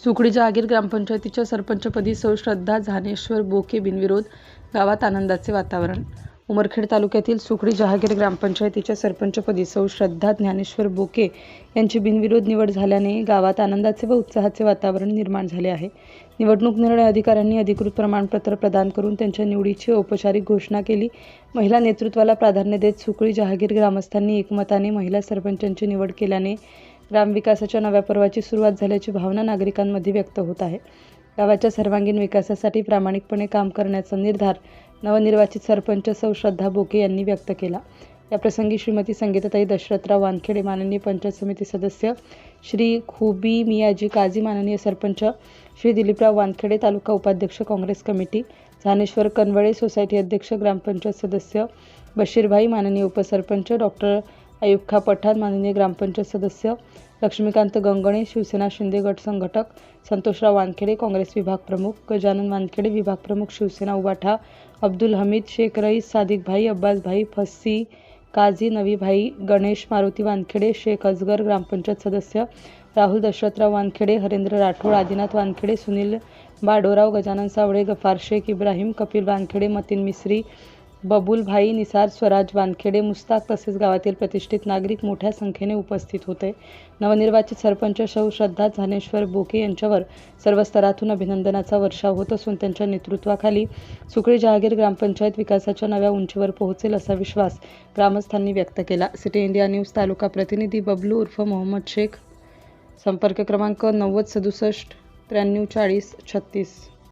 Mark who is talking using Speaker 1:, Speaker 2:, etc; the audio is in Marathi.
Speaker 1: सुकळी जहागीर ग्रामपंचायतीच्या सरपंचपदी सौ श्रद्धा झानेश्वर बोके बिनविरोध, गावात आनंदाचे वातावरण. उमरखेड तालुक्यातील सुकळी जहागीर ग्रामपंचायतीच्या सरपंचपदी सौ श्रद्धा ज्ञानेश्वर बोके यांची बिनविरोध निवड झाल्याने गावात आनंदाचे व उत्साहाचे वातावरण निर्माण झाले आहे. निवडणूक निर्णय अधिकाऱ्यांनी अधिकृत प्रमाणपत्र प्रदान करून त्यांच्या निवडीची औपचारिक घोषणा केली. महिला नेतृत्वाला प्राधान्य देत सुकळी जहागीर ग्रामस्थांनी एकमताने महिला सरपंचांची निवड केल्याने ग्रामविकासाच्या नव्या पर्वाची सुरुवात झाल्याची भावना नागरिकांमध्ये व्यक्त होत आहे. गावाच्या सर्वांगीण विकासासाठी प्रामाणिकपणे काम करण्याचा निर्धार नवनिर्वाचित सरपंच सौ श्रद्धा बोके यांनी व्यक्त केला. याप्रसंगी श्रीमती संगीताताई दशरथराव वानखेडे, माननीय पंचायत समिती सदस्य श्री खुबी मियाजी काझी, माननीय सरपंच श्री दिलीपराव वानखेडे, तालुका उपाध्यक्ष काँग्रेस कमिटी झानेश्वर कनवळे, सोसायटी अध्यक्ष ग्रामपंचायत सदस्य बशीरभाई, माननीय उपसरपंच डॉक्टर अयुब पठाण, माननीय ग्रामपंचायत सदस्य लक्ष्मीकांत गंगणे, शिवसेना शिंदे गट संघटक संतोषराव वानखेडे, काँग्रेस विभाग प्रमुख गजानन वानखेडे, विभाग प्रमुख शिवसेना उबाठा अब्दुल हमीद, शेख रईस, सादिक भाई, अब्बास भाई, फस्सी काझी, नवी भाई, गणेश मारुती वानखेडे, शेख अजगर, ग्रामपंचायत सदस्य राहुल दशरथराव वानखेडे, हरेंद्र राठोड, आदिनाथ वानखेडे, सुनील बाडोराव, गजानन सावळे, गफार शेख, इब्राहिम, कपिल वानखेडे, मतीन मिस्री, बबुल भाई, निसार, स्वराज वानखेडे, मुस्ताक तसेच गावातील प्रतिष्ठित नागरिक मोठ्या संख्येने उपस्थित होते. नवनिर्वाचित सरपंच सौ श्रद्धा झानेश्वर बोके यांच्यावर सर्व स्तरातून अभिनंदनाचा वर्षाव होत असून त्यांच्या नेतृत्वाखाली सुकळी जहागीर ग्रामपंचायत विकासाच्या नव्या उंचीवर पोहोचेल असा विश्वास ग्रामस्थांनी व्यक्त केला. सिटी इंडिया न्यूज तालुका प्रतिनिधी बबलू उर्फ मोहम्मद शेख. संपर्क क्रमांक 90 67 93 40 36.